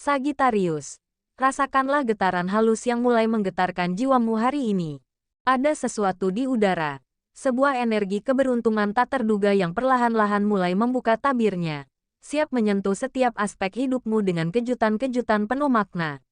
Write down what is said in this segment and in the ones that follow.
Sagittarius, rasakanlah getaran halus yang mulai menggetarkan jiwamu hari ini. Ada sesuatu di udara, sebuah energi keberuntungan tak terduga yang perlahan-lahan mulai membuka tabirnya, siap menyentuh setiap aspek hidupmu dengan kejutan-kejutan penuh makna.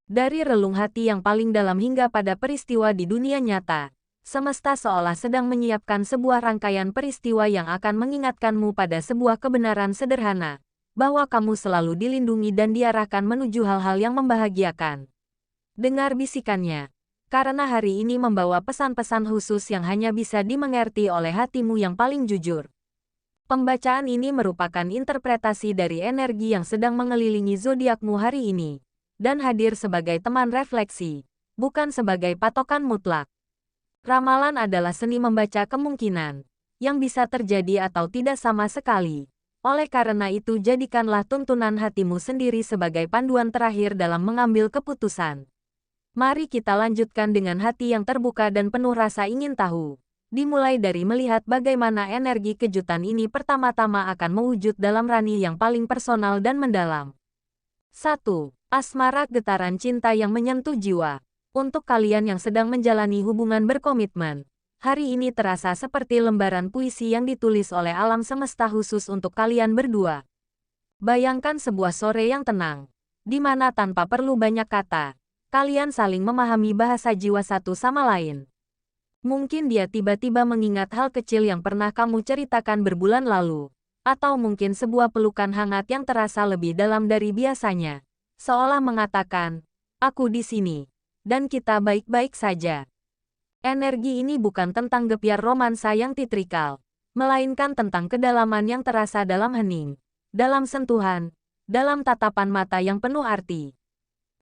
Dari relung hati yang paling dalam hingga pada peristiwa di dunia nyata, semesta seolah sedang menyiapkan sebuah rangkaian peristiwa yang akan mengingatkanmu pada sebuah kebenaran sederhana, bahwa kamu selalu dilindungi dan diarahkan menuju hal-hal yang membahagiakan. Dengar bisikannya, karena hari ini membawa pesan-pesan khusus yang hanya bisa dimengerti oleh hatimu yang paling jujur. Pembacaan ini merupakan interpretasi dari energi yang sedang mengelilingi zodiakmu hari ini, dan hadir sebagai teman refleksi, bukan sebagai patokan mutlak. Ramalan adalah seni membaca kemungkinan, yang bisa terjadi atau tidak sama sekali. Oleh karena itu jadikanlah tuntunan hatimu sendiri sebagai panduan terakhir dalam mengambil keputusan. Mari kita lanjutkan dengan hati yang terbuka dan penuh rasa ingin tahu. Dimulai dari melihat bagaimana energi kejutan ini pertama-tama akan mewujud dalam ranah yang paling personal dan mendalam. 1. Asmara, getaran cinta yang menyentuh jiwa. Untuk kalian yang sedang menjalani hubungan berkomitmen, hari ini terasa seperti lembaran puisi yang ditulis oleh alam semesta khusus untuk kalian berdua. Bayangkan sebuah sore yang tenang, di mana tanpa perlu banyak kata, kalian saling memahami bahasa jiwa satu sama lain. Mungkin dia tiba-tiba mengingat hal kecil yang pernah kamu ceritakan berbulan lalu, atau mungkin sebuah pelukan hangat yang terasa lebih dalam dari biasanya, seolah mengatakan, "Aku di sini, dan kita baik-baik saja." Energi ini bukan tentang gepiar romansa yang titrikal, melainkan tentang kedalaman yang terasa dalam hening, dalam sentuhan, dalam tatapan mata yang penuh arti.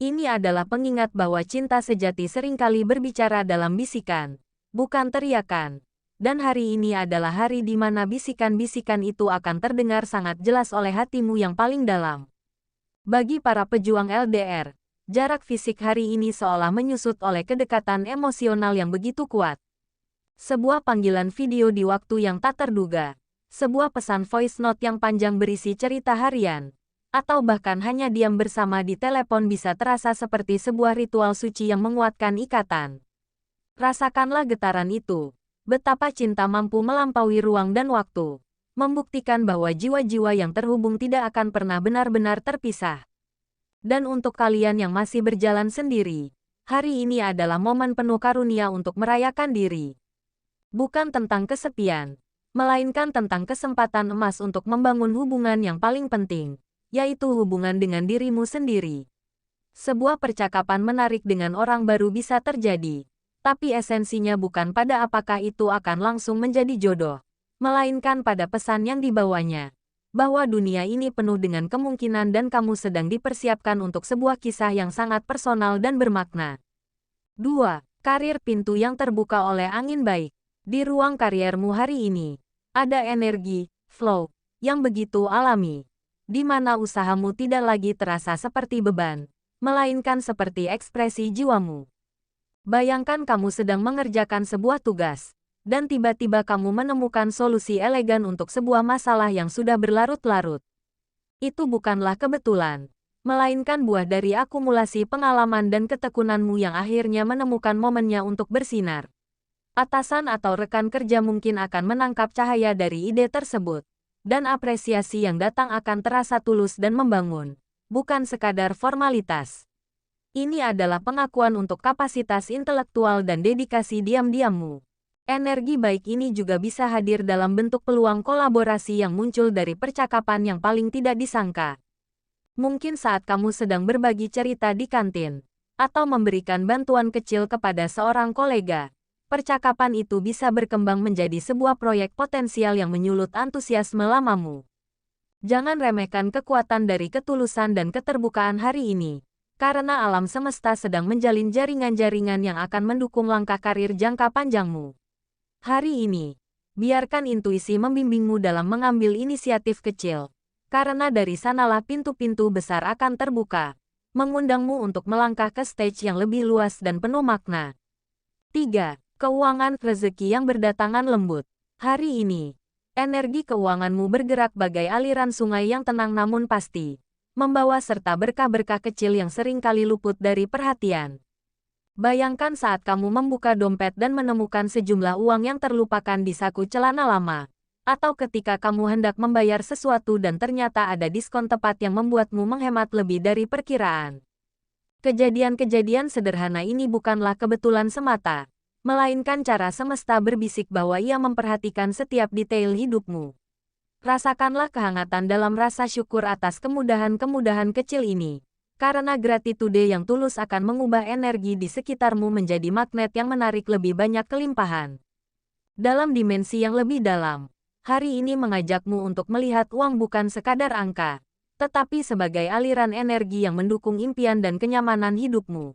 Ini adalah pengingat bahwa cinta sejati seringkali berbicara dalam bisikan, bukan teriakan. Dan hari ini adalah hari di mana bisikan-bisikan itu akan terdengar sangat jelas oleh hatimu yang paling dalam. Bagi para pejuang LDR, jarak fisik hari ini seolah menyusut oleh kedekatan emosional yang begitu kuat. Sebuah panggilan video di waktu yang tak terduga, sebuah pesan voice note yang panjang berisi cerita harian, atau bahkan hanya diam bersama di telepon bisa terasa seperti sebuah ritual suci yang menguatkan ikatan. Rasakanlah getaran itu, betapa cinta mampu melampaui ruang dan waktu, membuktikan bahwa jiwa-jiwa yang terhubung tidak akan pernah benar-benar terpisah. Dan untuk kalian yang masih berjalan sendiri, hari ini adalah momen penuh karunia untuk merayakan diri. Bukan tentang kesepian, melainkan tentang kesempatan emas untuk membangun hubungan yang paling penting, yaitu hubungan dengan dirimu sendiri. Sebuah percakapan menarik dengan orang baru bisa terjadi, tapi esensinya bukan pada apakah itu akan langsung menjadi jodoh, melainkan pada pesan yang dibawanya, bahwa dunia ini penuh dengan kemungkinan dan kamu sedang dipersiapkan untuk sebuah kisah yang sangat personal dan bermakna. 2. Karir, pintu yang terbuka oleh angin baik. Di ruang kariermu hari ini, ada energi, flow, yang begitu alami, di mana usahamu tidak lagi terasa seperti beban, melainkan seperti ekspresi jiwamu. Bayangkan kamu sedang mengerjakan sebuah tugas, dan tiba-tiba kamu menemukan solusi elegan untuk sebuah masalah yang sudah berlarut-larut. Itu bukanlah kebetulan, melainkan buah dari akumulasi pengalaman dan ketekunanmu yang akhirnya menemukan momennya untuk bersinar. Atasan atau rekan kerja mungkin akan menangkap cahaya dari ide tersebut, dan apresiasi yang datang akan terasa tulus dan membangun, bukan sekadar formalitas. Ini adalah pengakuan untuk kapasitas intelektual dan dedikasi diam-diammu. Energi baik ini juga bisa hadir dalam bentuk peluang kolaborasi yang muncul dari percakapan yang paling tidak disangka. Mungkin saat kamu sedang berbagi cerita di kantin, atau memberikan bantuan kecil kepada seorang kolega, percakapan itu bisa berkembang menjadi sebuah proyek potensial yang menyulut antusiasme lamamu. Jangan remehkan kekuatan dari ketulusan dan keterbukaan hari ini, karena alam semesta sedang menjalin jaringan-jaringan yang akan mendukung langkah karir jangka panjangmu. Hari ini, biarkan intuisi membimbingmu dalam mengambil inisiatif kecil, karena dari sanalah pintu-pintu besar akan terbuka, mengundangmu untuk melangkah ke stage yang lebih luas dan penuh makna. 3. Keuangan, rezeki yang berdatangan lembut. Hari ini, energi keuanganmu bergerak bagai aliran sungai yang tenang namun pasti, membawa serta berkah-berkah kecil yang sering kali luput dari perhatian. Bayangkan saat kamu membuka dompet dan menemukan sejumlah uang yang terlupakan di saku celana lama. Atau ketika kamu hendak membayar sesuatu dan ternyata ada diskon tepat yang membuatmu menghemat lebih dari perkiraan. Kejadian-kejadian sederhana ini bukanlah kebetulan semata, melainkan cara semesta berbisik bahwa ia memperhatikan setiap detail hidupmu. Rasakanlah kehangatan dalam rasa syukur atas kemudahan-kemudahan kecil ini, karena gratitude yang tulus akan mengubah energi di sekitarmu menjadi magnet yang menarik lebih banyak kelimpahan. Dalam dimensi yang lebih dalam, hari ini mengajakmu untuk melihat uang bukan sekadar angka, tetapi sebagai aliran energi yang mendukung impian dan kenyamanan hidupmu.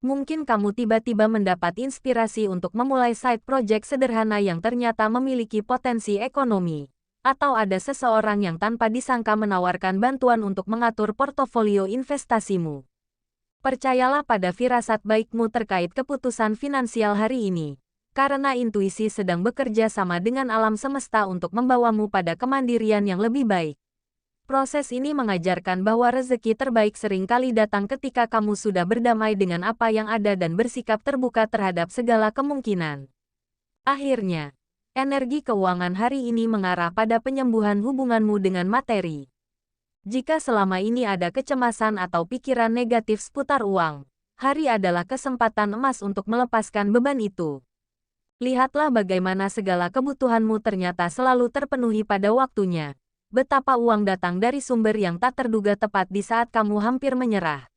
Mungkin kamu tiba-tiba mendapat inspirasi untuk memulai side project sederhana yang ternyata memiliki potensi ekonomi. Atau ada seseorang yang tanpa disangka menawarkan bantuan untuk mengatur portofolio investasimu. Percayalah pada firasat baikmu terkait keputusan finansial hari ini. Karena intuisi sedang bekerja sama dengan alam semesta untuk membawamu pada kemandirian yang lebih baik. Proses ini mengajarkan bahwa rezeki terbaik seringkali datang ketika kamu sudah berdamai dengan apa yang ada dan bersikap terbuka terhadap segala kemungkinan. Akhirnya, energi keuangan hari ini mengarah pada penyembuhan hubunganmu dengan materi. Jika selama ini ada kecemasan atau pikiran negatif seputar uang, hari adalah kesempatan emas untuk melepaskan beban itu. Lihatlah bagaimana segala kebutuhanmu ternyata selalu terpenuhi pada waktunya. Betapa uang datang dari sumber yang tak terduga tepat di saat kamu hampir menyerah.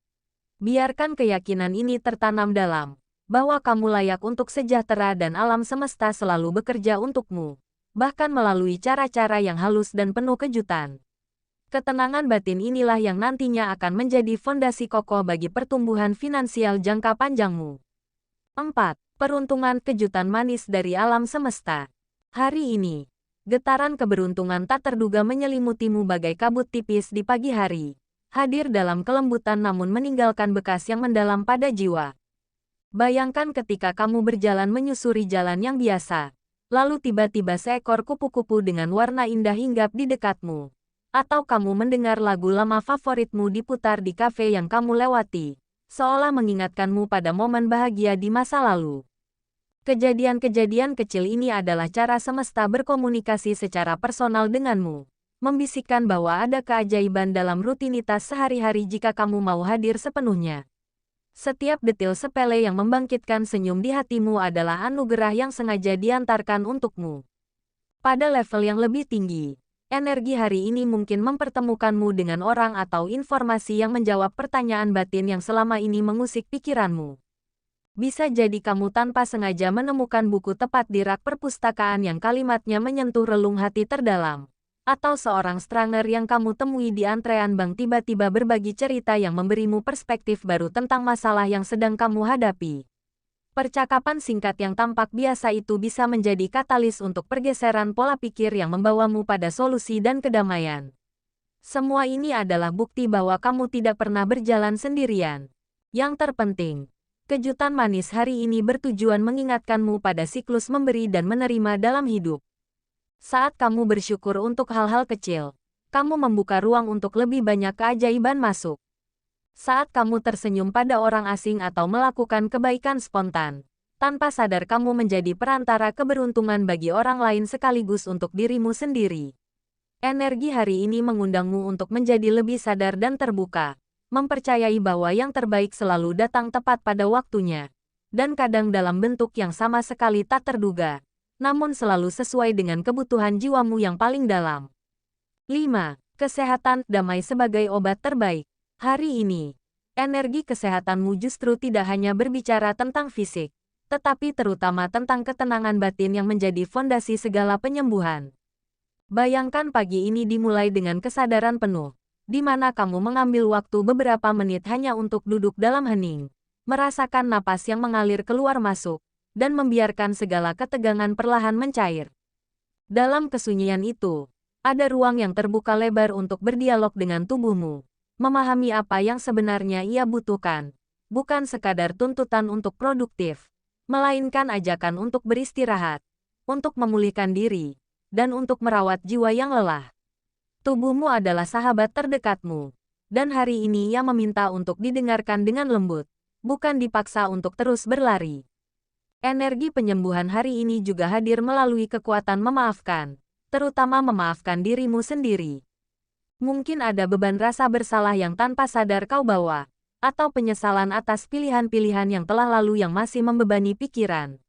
Biarkan keyakinan ini tertanam dalam, bahwa kamu layak untuk sejahtera dan alam semesta selalu bekerja untukmu, bahkan melalui cara-cara yang halus dan penuh kejutan. Ketenangan batin inilah yang nantinya akan menjadi fondasi kokoh bagi pertumbuhan finansial jangka panjangmu. 4. Peruntungan kejutan manis dari alam semesta. Hari ini, getaran keberuntungan tak terduga menyelimutimu bagai kabut tipis di pagi hari, hadir dalam kelembutan namun meninggalkan bekas yang mendalam pada jiwa. Bayangkan ketika kamu berjalan menyusuri jalan yang biasa, lalu tiba-tiba seekor kupu-kupu dengan warna indah hinggap di dekatmu. Atau kamu mendengar lagu lama favoritmu diputar di kafe yang kamu lewati, seolah mengingatkanmu pada momen bahagia di masa lalu. Kejadian-kejadian kecil ini adalah cara semesta berkomunikasi secara personal denganmu, membisikkan bahwa ada keajaiban dalam rutinitas sehari-hari jika kamu mau hadir sepenuhnya. Setiap detil sepele yang membangkitkan senyum di hatimu adalah anugerah yang sengaja diantarkan untukmu. Pada level yang lebih tinggi, energi hari ini mungkin mempertemukanmu dengan orang atau informasi yang menjawab pertanyaan batin yang selama ini mengusik pikiranmu. Bisa jadi kamu tanpa sengaja menemukan buku tepat di rak perpustakaan yang kalimatnya menyentuh relung hati terdalam. Atau seorang stranger yang kamu temui di antrean bank tiba-tiba berbagi cerita yang memberimu perspektif baru tentang masalah yang sedang kamu hadapi. Percakapan singkat yang tampak biasa itu bisa menjadi katalis untuk pergeseran pola pikir yang membawamu pada solusi dan kedamaian. Semua ini adalah bukti bahwa kamu tidak pernah berjalan sendirian. Yang terpenting, kejutan manis hari ini bertujuan mengingatkanmu pada siklus memberi dan menerima dalam hidup. Saat kamu bersyukur untuk hal-hal kecil, kamu membuka ruang untuk lebih banyak keajaiban masuk. Saat kamu tersenyum pada orang asing atau melakukan kebaikan spontan, tanpa sadar kamu menjadi perantara keberuntungan bagi orang lain sekaligus untuk dirimu sendiri. Energi hari ini mengundangmu untuk menjadi lebih sadar dan terbuka, mempercayai bahwa yang terbaik selalu datang tepat pada waktunya, dan kadang dalam bentuk yang sama sekali tak terduga, namun selalu sesuai dengan kebutuhan jiwamu yang paling dalam. 5. Kesehatan damai sebagai obat terbaik. Hari ini, energi kesehatanmu justru tidak hanya berbicara tentang fisik, tetapi terutama tentang ketenangan batin yang menjadi fondasi segala penyembuhan. Bayangkan pagi ini dimulai dengan kesadaran penuh, di mana kamu mengambil waktu beberapa menit hanya untuk duduk dalam hening, merasakan napas yang mengalir keluar masuk, dan membiarkan segala ketegangan perlahan mencair. Dalam kesunyian itu, ada ruang yang terbuka lebar untuk berdialog dengan tubuhmu, memahami apa yang sebenarnya ia butuhkan, bukan sekadar tuntutan untuk produktif, melainkan ajakan untuk beristirahat, untuk memulihkan diri, dan untuk merawat jiwa yang lelah. Tubuhmu adalah sahabat terdekatmu, Dan hari ini ia meminta untuk didengarkan dengan lembut, bukan dipaksa untuk terus berlari. Energi penyembuhan hari ini juga hadir melalui kekuatan memaafkan, terutama memaafkan dirimu sendiri. Mungkin ada beban rasa bersalah yang tanpa sadar kau bawa, atau penyesalan atas pilihan-pilihan yang telah lalu yang masih membebani pikiran.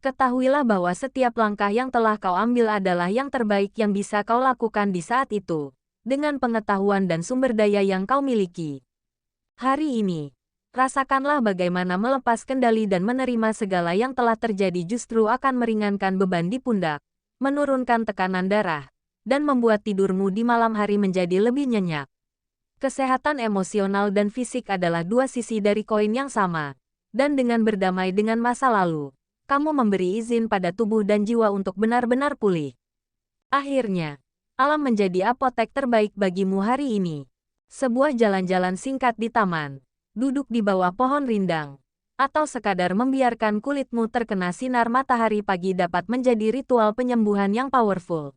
Ketahuilah bahwa setiap langkah yang telah kau ambil adalah yang terbaik yang bisa kau lakukan di saat itu, dengan pengetahuan dan sumber daya yang kau miliki. Hari ini, rasakanlah bagaimana melepas kendali dan menerima segala yang telah terjadi justru akan meringankan beban di pundak, menurunkan tekanan darah, dan membuat tidurmu di malam hari menjadi lebih nyenyak. Kesehatan emosional dan fisik adalah dua sisi dari koin yang sama, dan dengan berdamai dengan masa lalu, kamu memberi izin pada tubuh dan jiwa untuk benar-benar pulih. Akhirnya, alam menjadi apotek terbaik bagimu hari ini. Sebuah jalan-jalan singkat di taman, duduk di bawah pohon rindang, atau sekadar membiarkan kulitmu terkena sinar matahari pagi dapat menjadi ritual penyembuhan yang powerful.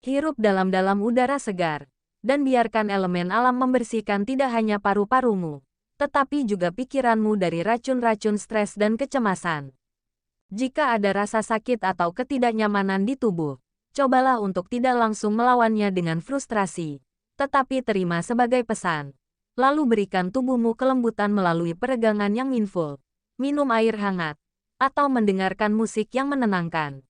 Hirup dalam-dalam udara segar, dan biarkan elemen alam membersihkan tidak hanya paru-parumu, tetapi juga pikiranmu dari racun-racun stres dan kecemasan. Jika ada rasa sakit atau ketidaknyamanan di tubuh, cobalah untuk tidak langsung melawannya dengan frustrasi, tetapi terima sebagai pesan. Lalu berikan tubuhmu kelembutan melalui peregangan yang mindful, minum air hangat, atau mendengarkan musik yang menenangkan.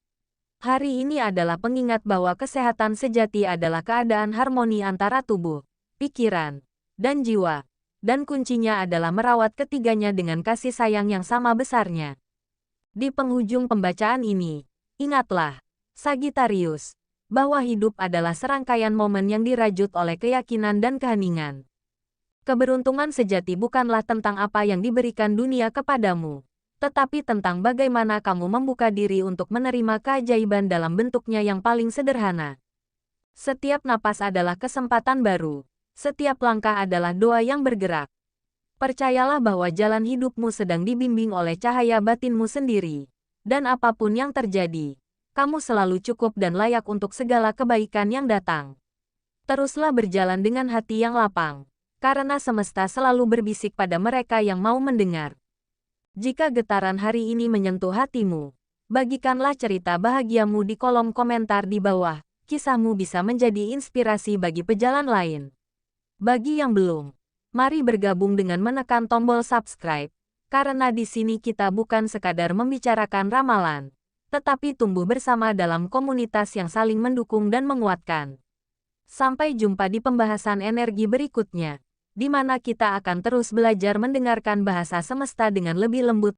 Hari ini adalah pengingat bahwa kesehatan sejati adalah keadaan harmoni antara tubuh, pikiran, dan jiwa, dan kuncinya adalah merawat ketiganya dengan kasih sayang yang sama besarnya. Di penghujung pembacaan ini, ingatlah, Sagittarius, bahwa hidup adalah serangkaian momen yang dirajut oleh keyakinan dan keheningan. Keberuntungan sejati bukanlah tentang apa yang diberikan dunia kepadamu, tetapi tentang bagaimana kamu membuka diri untuk menerima keajaiban dalam bentuknya yang paling sederhana. Setiap napas adalah kesempatan baru, setiap langkah adalah doa yang bergerak. Percayalah bahwa jalan hidupmu sedang dibimbing oleh cahaya batinmu sendiri, dan apapun yang terjadi, kamu selalu cukup dan layak untuk segala kebaikan yang datang. Teruslah berjalan dengan hati yang lapang, karena semesta selalu berbisik pada mereka yang mau mendengar. Jika getaran hari ini menyentuh hatimu, bagikanlah cerita bahagiamu di kolom komentar di bawah. Kisahmu bisa menjadi inspirasi bagi pejalan lain. Bagi yang belum, mari bergabung dengan menekan tombol subscribe, karena di sini kita bukan sekadar membicarakan ramalan, tetapi tumbuh bersama dalam komunitas yang saling mendukung dan menguatkan. Sampai jumpa di pembahasan energi berikutnya, di mana kita akan terus belajar mendengarkan bahasa semesta dengan lebih lembut